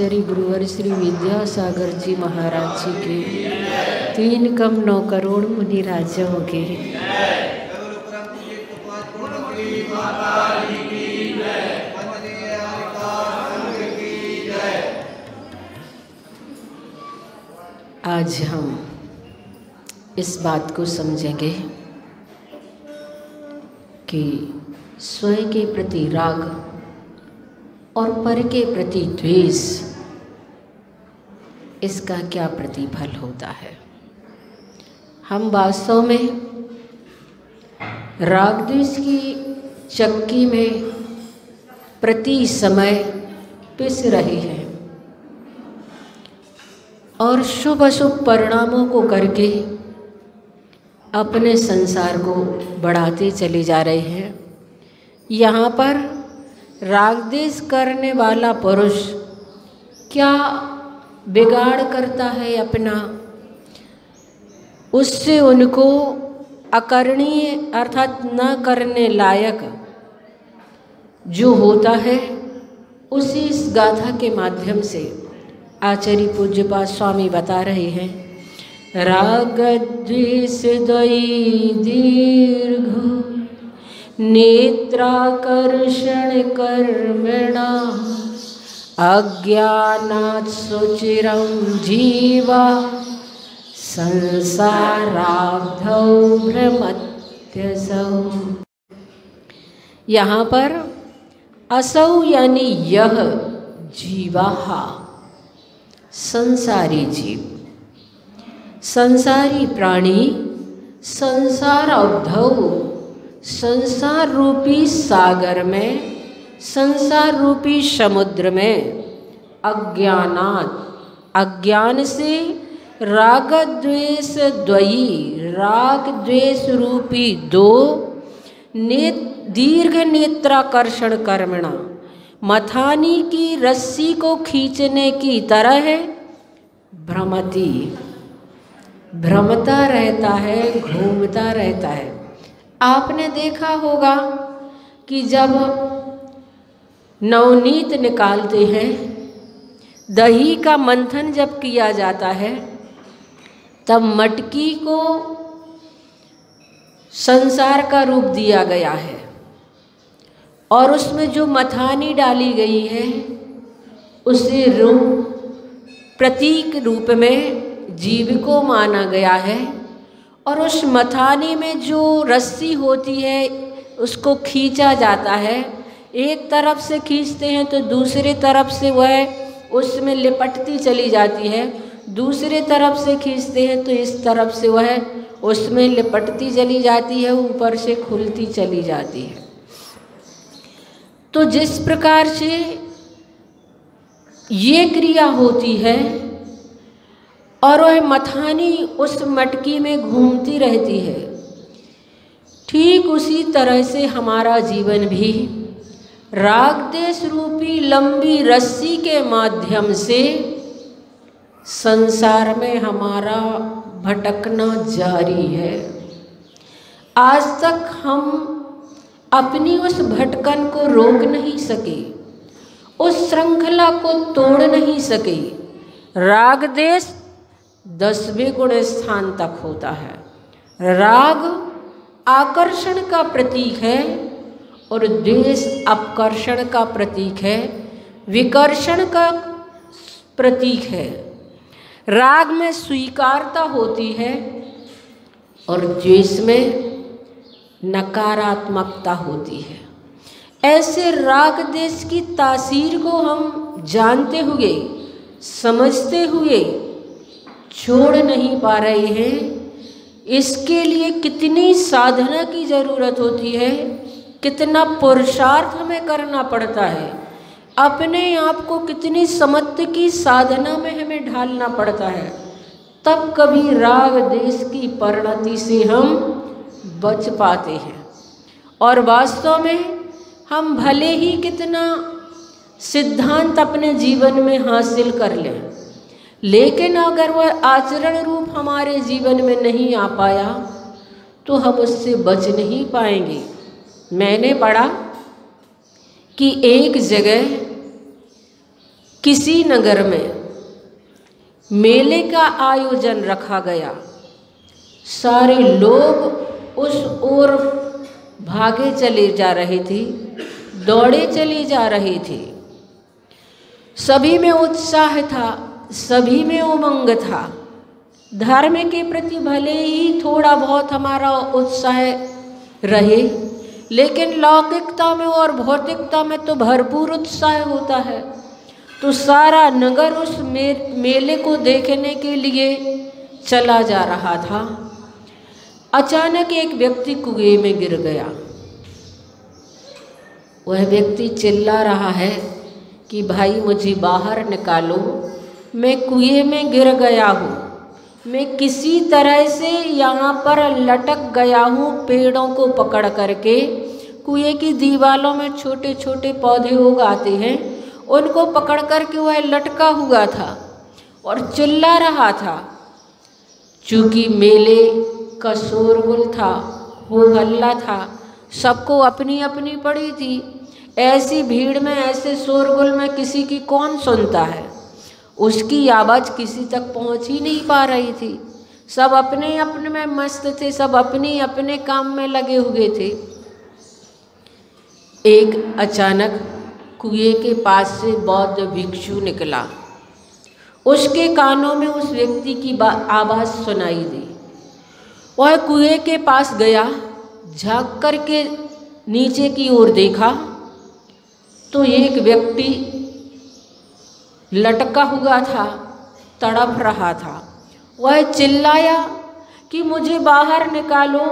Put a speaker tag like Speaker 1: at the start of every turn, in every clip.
Speaker 1: श्री गुरुवर श्री विद्यासागर जी महाराज जी के 3 कम 9 करोड़ मुनि राजाओं के आज हम इस बात को समझेंगे कि स्वयं के प्रति राग और पर के प्रति द्वेष, इसका क्या प्रतिफल होता है। हम वास्तव में राग द्वेष की चक्की में प्रति समय पिस रहे हैं और शुभ अशुभ परिणामों को करके अपने संसार को बढ़ाते चले जा रहे हैं। यहाँ पर राग द्वेष करने वाला पुरुष क्या बिगाड़ करता है अपना, उससे उनको अकरणीय अर्थात न करने लायक जो होता है, उसी इस गाथा के माध्यम से आचार्य पूज्यपाद स्वामी बता रहे हैं। राग द्वेष द्वयी दीर्घ नेत्राकर्षण कर्मणा अज्ञानात् सुचिरं जीवा संसाराब्धौ भ्रमत्यसौ। यहाँ पर असौ यानी यह जीवाहा संसारी जीव, संसारी प्राणी संसार अवधौ संसार रूपी सागर में, संसार रूपी समुद्र में अज्ञानात् अज्ञान से राग द्वेष द्वयी राग द्वेष रूपी 2 दीर्घ नेत्राकर्षण कर्मणा मथानी की रस्सी को खींचने की तरह भ्रमति भ्रमता रहता है, घूमता रहता है। आपने देखा होगा कि जब नवनीत निकालते हैं, दही का मंथन जब किया जाता है, तब मटकी को संसार का रूप दिया गया है और उसमें जो मथानी डाली गई है उसे प्रतीक रूप में जीव को माना गया है। और उस मथानी में जो रस्सी होती है उसको खींचा जाता है, एक तरफ से खींचते हैं तो दूसरी तरफ से वह उसमें लिपटती चली जाती है, दूसरी तरफ से खींचते हैं तो इस तरफ से वह उसमें लिपटती चली जाती है, ऊपर से खुलती चली जाती है। तो जिस प्रकार से ये क्रिया होती है और वह मथानी उस मटकी में घूमती रहती है, ठीक उसी तरह से हमारा जीवन भी राग द्वेष रूपी लंबी रस्सी के माध्यम से संसार में हमारा भटकना जारी है। आज तक हम अपनी उस भटकन को रोक नहीं सके, उस श्रृंखला को तोड़ नहीं सके। राग द्वेष 10वें गुण स्थान तक होता है। राग आकर्षण का प्रतीक है और द्वेष अपकर्षण का प्रतीक है, विकर्षण का प्रतीक है। राग में स्वीकारता होती है और द्वेष में नकारात्मकता होती है। ऐसे राग द्वेष की तासीर को हम जानते हुए, समझते हुए छोड़ नहीं पा रहे हैं। इसके लिए कितनी साधना की ज़रूरत होती है, कितना पुरुषार्थ हमें करना पड़ता है, अपने आप को कितनी समत्व की साधना में हमें ढालना पड़ता है, तब कभी राग द्वेष की परिणति से हम बच पाते हैं। और वास्तव में हम भले ही कितना सिद्धांत अपने जीवन में हासिल कर लें, लेकिन अगर वह आचरण रूप हमारे जीवन में नहीं आ पाया तो हम उससे बच नहीं पाएंगे। मैंने पढ़ा कि एक जगह किसी नगर में मेले का आयोजन रखा गया। सारे लोग उस ओर भागे चले जा रहे थे, दौड़े चले जा रहे थे। सभी में उत्साह था, सभी में उमंग था। धर्म के प्रति भले ही थोड़ा बहुत हमारा उत्साह रहे, लेकिन लौकिकता में और भौतिकता में तो भरपूर उत्साह होता है। तो सारा नगर उस मेले को देखने के लिए चला जा रहा था। अचानक एक व्यक्ति कुएं में गिर गया। वह व्यक्ति चिल्ला रहा है कि भाई मुझे बाहर निकालो, मैं कुएं में गिर गया हूँ, मैं किसी तरह से यहाँ पर लटक गया हूँ। पेड़ों को पकड़ करके, कुएं की दीवारों में छोटे छोटे पौधे उगाते हैं, उनको पकड़ करके वह लटका हुआ था और चिल्ला रहा था। चूँकि मेले का शोरगुल था, हो हल्ला था, सबको अपनी अपनी पड़ी थी। ऐसी भीड़ में, ऐसे शोरगुल में किसी की कौन सुनता है। उसकी आवाज़ किसी तक पहुंच ही नहीं पा रही थी। सब अपने अपने में मस्त थे, सब अपने अपने काम में लगे हुए थे। एक अचानक कुएं के पास से बौद्ध भिक्षु निकला। उसके कानों में उस व्यक्ति की आवाज़ सुनाई दी। वह कुएं के पास गया, झांक करके नीचे की ओर देखा तो एक व्यक्ति लटका हुआ था, तड़प रहा था। वह चिल्लाया कि मुझे बाहर निकालो,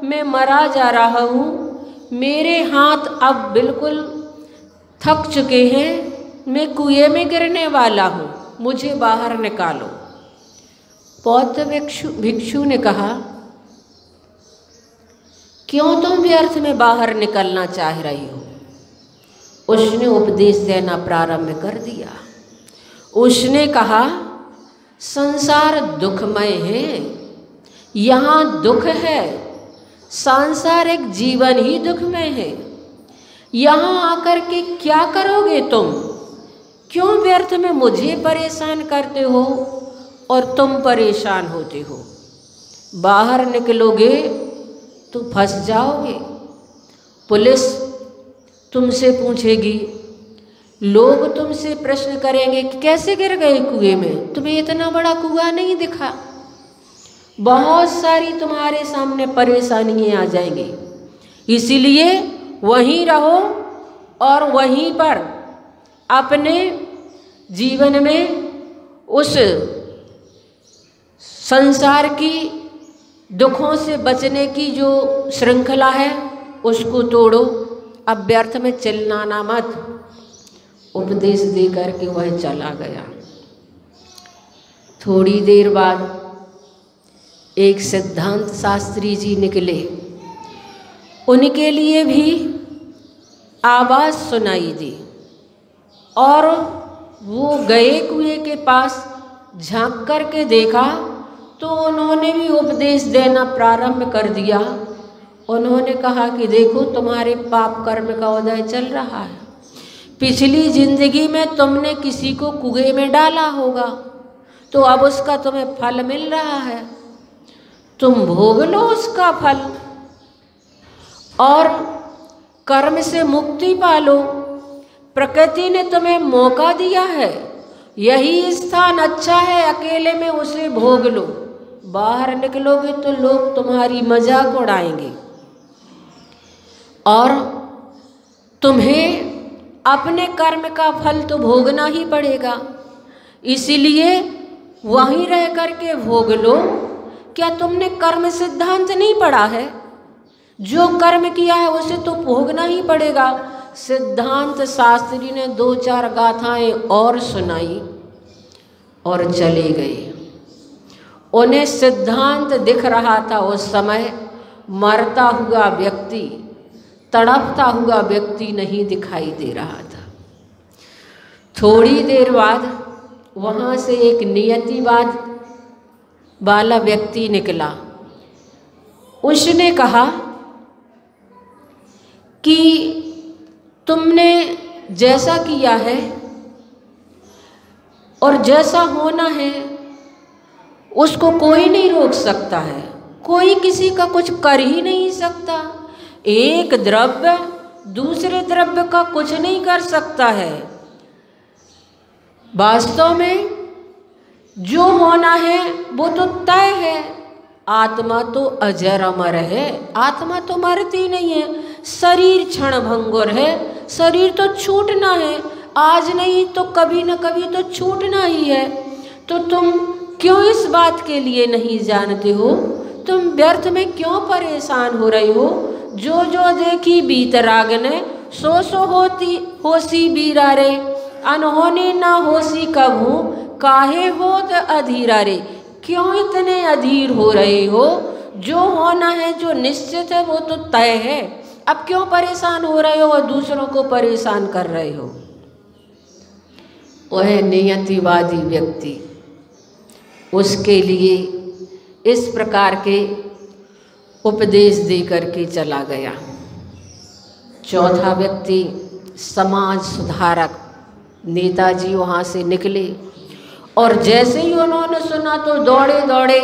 Speaker 1: मैं मरा जा रहा हूँ, मेरे हाथ अब बिल्कुल थक चुके हैं, मैं कुएं में गिरने वाला हूँ, मुझे बाहर निकालो। बौद्ध भिक्षु ने कहा, क्यों तुम व्यर्थ में बाहर निकलना चाह रही हो? उसने उपदेश देना प्रारंभ कर दिया। उसने कहा, संसार दुखमय है, यहाँ दुख है, सांसारिक जीवन ही दुखमय है। यहाँ आकर के क्या करोगे तुम? क्यों व्यर्थ में मुझे परेशान करते हो और तुम परेशान होते हो? बाहर निकलोगे तो फंस जाओगे, पुलिस तुमसे पूछेगी, लोग तुमसे प्रश्न करेंगे कि कैसे गिर गए कुएं में, तुम्हें इतना बड़ा कुआं नहीं दिखा। बहुत सारी तुम्हारे सामने परेशानियां आ जाएंगी। इसीलिए वहीं रहो और वहीं पर अपने जीवन में उस संसार की दुखों से बचने की जो श्रृंखला है उसको तोड़ो, अब व्यर्थ में चिल्लाना मत। उपदेश दे करके वह चला गया। थोड़ी देर बाद एक सिद्धांत शास्त्री जी निकले। उनके लिए भी आवाज़ सुनाई दी और वो गए कुएं के पास, झांक करके देखा तो उन्होंने भी उपदेश देना प्रारंभ कर दिया। उन्होंने कहा कि देखो, तुम्हारे पाप कर्म का उदय चल रहा है। पिछली जिंदगी में तुमने किसी को कुएं में डाला होगा, तो अब उसका तुम्हें फल मिल रहा है, तुम भोग लो उसका फल और कर्म से मुक्ति पालो। प्रकृति ने तुम्हें मौका दिया है, यही स्थान अच्छा है, अकेले में उसे भोग लो। बाहर निकलोगे तो लोग तुम्हारी मजाक उड़ाएंगे और तुम्हें अपने कर्म का फल तो भोगना ही पड़ेगा। इसीलिए वहीं रह करके भोग लो। क्या तुमने कर्म सिद्धांत नहीं पढ़ा है? जो कर्म किया है उसे तो भोगना ही पड़ेगा। सिद्धांत शास्त्री ने 2-4 गाथाएं और सुनाई और चले गए। उन्हें सिद्धांत दिख रहा था। उस समय मरता हुआ व्यक्ति, तड़पता हुआ व्यक्ति नहीं दिखाई दे रहा था। थोड़ी देर बाद वहाँ से एक नियतिवाद वाला व्यक्ति निकला। उसने कहा कि तुमने जैसा किया है और जैसा होना है उसको कोई नहीं रोक सकता है, कोई किसी का कुछ कर ही नहीं सकता। एक द्रव्य दूसरे द्रव्य का कुछ नहीं कर सकता है। वास्तव में जो होना है वो तो तय है। आत्मा तो अजर अमर है, आत्मा तो मरती नहीं है। शरीर क्षण भंगुर है, शरीर तो छूटना है, आज नहीं तो कभी न कभी तो छूटना ही है। तो तुम क्यों इस बात के लिए नहीं जानते हो? तुम व्यर्थ में क्यों परेशान हो रहे हो? जो जो देखी बीत रागने, सो सो होती होसी बीरा रे, अनहोनी ना होसी कभू, काहे होत अधीरा रे। क्यों इतने अधीर हो रहे हो? जो होना है, जो निश्चित है, वो तो तय है। अब क्यों परेशान हो रहे हो और दूसरों को परेशान कर रहे हो? वह नियतिवादी व्यक्ति उसके लिए इस प्रकार के उपदेश दे करके चला गया। चौथा व्यक्ति समाज सुधारक नेताजी वहाँ से निकले और जैसे ही उन्होंने सुना तो दौड़े दौड़े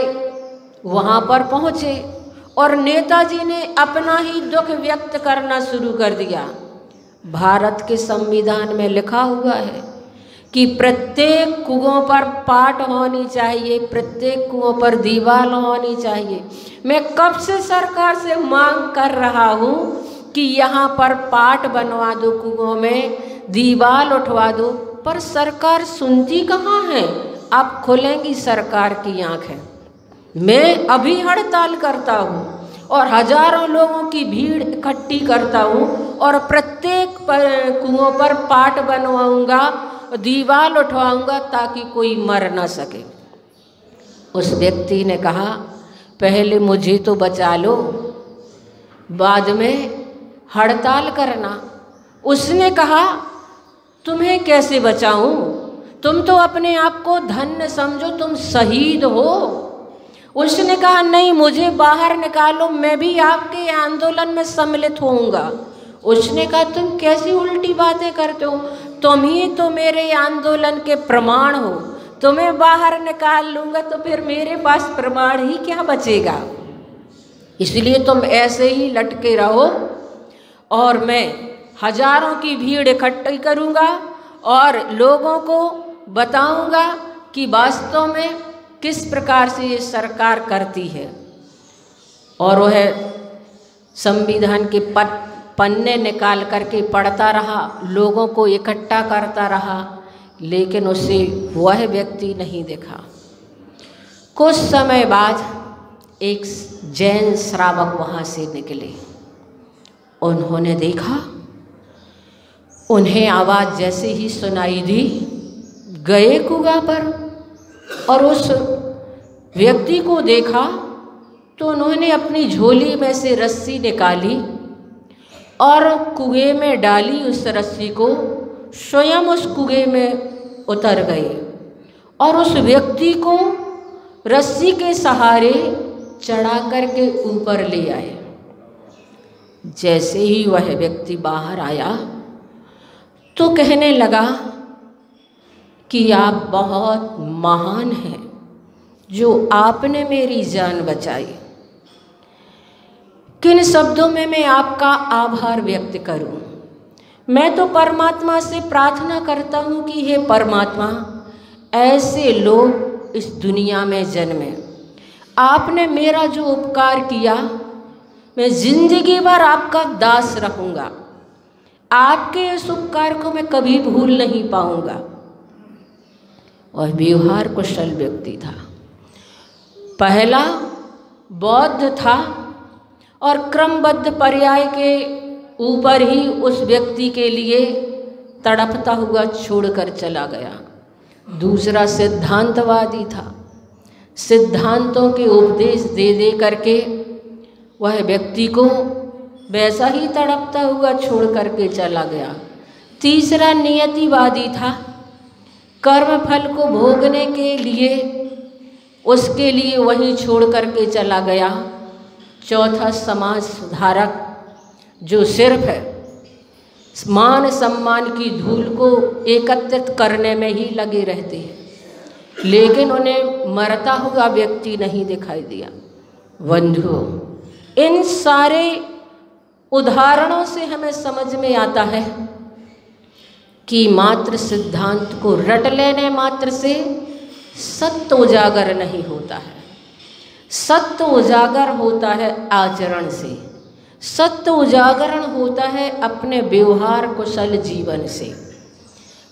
Speaker 1: वहाँ पर पहुँचे और नेताजी ने अपना ही दुख व्यक्त करना शुरू कर दिया। भारत के संविधान में लिखा हुआ है कि प्रत्येक कुओं पर पाट होनी चाहिए, प्रत्येक कुओं पर दीवार होनी चाहिए। मैं कब से सरकार से मांग कर रहा हूँ कि यहाँ पर पाट बनवा दो, कुओं में दीवार उठवा दो, पर सरकार सुनती कहाँ है। अब खुलेंगी सरकार की आँखें। मैं अभी हड़ताल करता हूँ और हजारों लोगों की भीड़ इकट्ठी करता हूँ और प्रत्येक कुओं पर पाट बनवाऊंगा, दीवार उठवाऊंगा ताकि कोई मर ना सके। उस व्यक्ति ने कहा, पहले मुझे तो बचा लो, बाद में हड़ताल करना। उसने कहा, तुम्हें कैसे बचाऊं? तुम तो अपने आप को धन्य समझो, तुम शहीद हो। उसने कहा, नहीं, मुझे बाहर निकालो, मैं भी आपके आंदोलन में सम्मिलित होऊंगा। उसने कहा, तुम कैसी उल्टी बातें करते हो? तुम ही तो मेरे आंदोलन के प्रमाण हो। तुम्हें बाहर निकाल लूँगा तो फिर मेरे पास प्रमाण ही क्या बचेगा? इसलिए तुम ऐसे ही लटके रहो और मैं हजारों की भीड़ इकट्ठी करूँगा और लोगों को बताऊँगा कि वास्तव में किस प्रकार से ये सरकार करती है। और वह संविधान के पन्ने निकाल करके पढ़ता रहा, लोगों को इकट्ठा करता रहा, लेकिन उसे वह व्यक्ति नहीं दिखा। कुछ समय बाद एक जैन श्रावक वहाँ से निकले। उन्होंने देखा, उन्हें आवाज़ जैसे ही सुनाई दी, गए कुआं पर और उस व्यक्ति को देखा तो उन्होंने अपनी झोली में से रस्सी निकाली और कुएं में डाली। उस रस्सी को स्वयं उस कुएं में उतर गए और उस व्यक्ति को रस्सी के सहारे चढ़ा करके ऊपर ले आए। जैसे ही वह व्यक्ति बाहर आया तो कहने लगा कि आप बहुत महान हैं जो आपने मेरी जान बचाई। किन शब्दों में मैं आपका आभार व्यक्त करूं? मैं तो परमात्मा से प्रार्थना करता हूं कि हे परमात्मा, ऐसे लोग इस दुनिया में जन्मे। आपने मेरा जो उपकार किया, मैं जिंदगी भर आपका दास रहूँगा। आपके इस उपकार को मैं कभी भूल नहीं पाऊँगा। वह व्यवहार कुशल व्यक्ति था। पहला बौद्ध था और क्रमबद्ध पर्याय के ऊपर ही उस व्यक्ति के लिए तड़पता हुआ छोड़कर चला गया। दूसरा सिद्धांतवादी था। सिद्धांतों के उपदेश दे दे करके वह व्यक्ति को वैसा ही तड़पता हुआ छोड़ करके चला गया। तीसरा नियतिवादी था। कर्म फल को भोगने के लिए उसके लिए वहीं छोड़ करके चला गया। चौथा समाज सुधारक, जो सिर्फ मान सम्मान की धूल को एकत्रित करने में ही लगे रहते हैं। लेकिन उन्हें मरता हुआ व्यक्ति नहीं दिखाई दिया। बंधुओं, इन सारे उदाहरणों से हमें समझ में आता है कि मात्र सिद्धांत को रट लेने मात्र से सत्य उजागर नहीं होता है। सत्य उजागर होता है आचरण से, सत्य उजागरण होता है अपने व्यवहार कुशल जीवन से।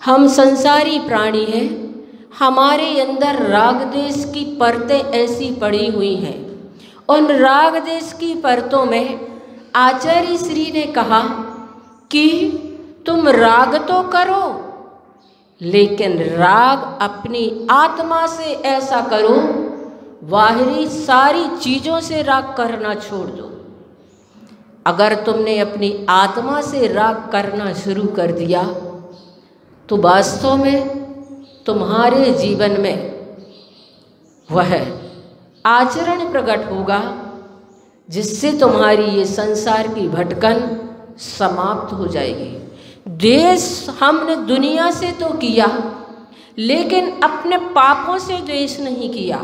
Speaker 1: हम संसारी प्राणी हैं, हमारे अंदर राग देश की परतें ऐसी पड़ी हुई हैं। उन राग देश की परतों में आचार्य श्री ने कहा कि तुम राग तो करो, लेकिन राग अपनी आत्मा से ऐसा करो, बाहरी सारी चीज़ों से राग करना छोड़ दो। अगर तुमने अपनी आत्मा से राग करना शुरू कर दिया तो वास्तव में तुम्हारे जीवन में वह आचरण प्रकट होगा जिससे तुम्हारी ये संसार की भटकन समाप्त हो जाएगी। द्वेष हमने दुनिया से तो किया, लेकिन अपने पापों से द्वेष नहीं किया,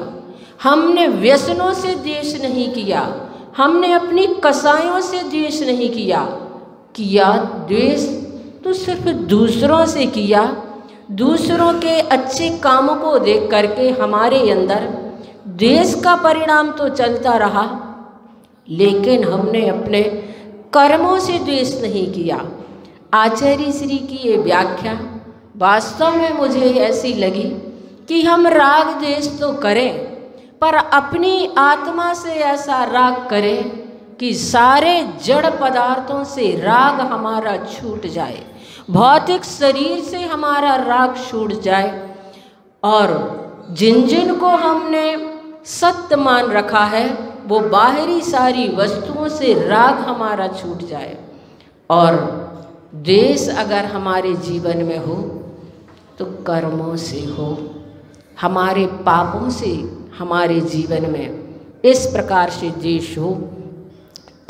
Speaker 1: हमने व्यसनों से द्वेष नहीं किया, हमने अपनी कसायों से द्वेष नहीं किया द्वेष तो सिर्फ दूसरों से किया। दूसरों के अच्छे कामों को देख करके हमारे अंदर द्वेष का परिणाम तो चलता रहा, लेकिन हमने अपने कर्मों से द्वेष नहीं किया। आचार्य श्री की ये व्याख्या वास्तव में मुझे ऐसी लगी कि हम राग द्वेष तो करें, पर अपनी आत्मा से ऐसा राग करें कि सारे जड़ पदार्थों से राग हमारा छूट जाए, भौतिक शरीर से हमारा राग छूट जाए, और जिन जिन को हमने सत्य मान रखा है वो बाहरी सारी वस्तुओं से राग हमारा छूट जाए। और द्वेष अगर हमारे जीवन में हो तो कर्मों से हो, हमारे पापों से हमारे जीवन में इस प्रकार से द्वेष हो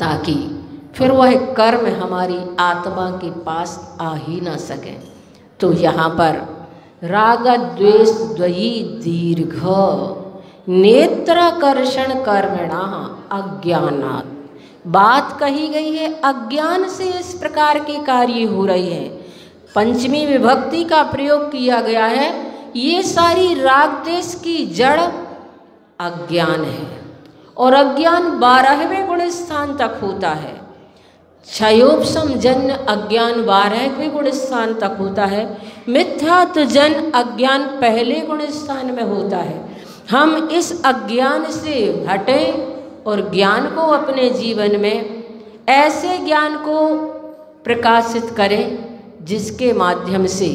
Speaker 1: ताकि फिर वह कर्म हमारी आत्मा के पास आ ही ना सके। तो यहाँ पर राग द्वेष द्वयी दीर्घ नेत्राकर्षण कर्मणा अज्ञानात्, बात कही गई है अज्ञान से इस प्रकार के कार्य हो रही है। पंचमी विभक्ति का प्रयोग किया गया है। ये सारी राग द्वेष की जड़ अज्ञान है, और अज्ञान 12वें गुण स्थान तक होता है। क्षयोपशम जन्य अज्ञान 12वें गुण स्थान तक होता है। मिथ्यात्व जन अज्ञान पहले गुण स्थान में होता है। हम इस अज्ञान से हटें और ज्ञान को अपने जीवन में ऐसे ज्ञान को प्रकाशित करें जिसके माध्यम से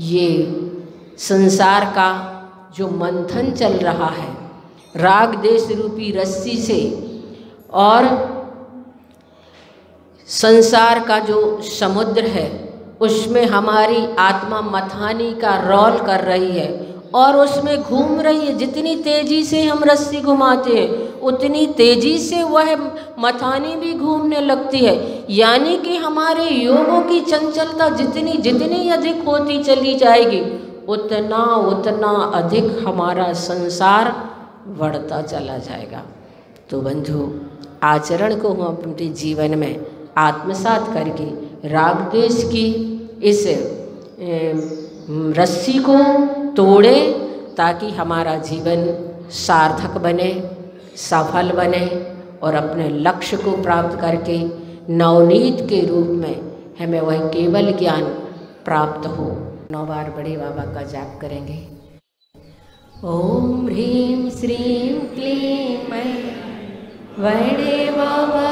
Speaker 1: ये संसार का जो मंथन चल रहा है राग देश रूपी रस्सी से, और संसार का जो समुद्र है उसमें हमारी आत्मा मथानी का रोल कर रही है और उसमें घूम रही है। जितनी तेजी से हम रस्सी घुमाते हैं उतनी तेजी से वह मथानी भी घूमने लगती है। यानी कि हमारे योगों की चंचलता जितनी जितनी अधिक होती चली जाएगी उतना उतना अधिक हमारा संसार बढ़ता चला जाएगा। तो बंधु, आचरण को हम अपने जीवन में आत्मसात करके राग द्वेष की इस रस्सी को तोड़े ताकि हमारा जीवन सार्थक बने, सफल बने और अपने लक्ष्य को प्राप्त करके नवनीत के रूप में हमें वह केवल ज्ञान प्राप्त हो। 9 बार बड़े बाबा का जाप करेंगे। ओम ह्रीं श्रीं क्लीं मैं बड़े बाबा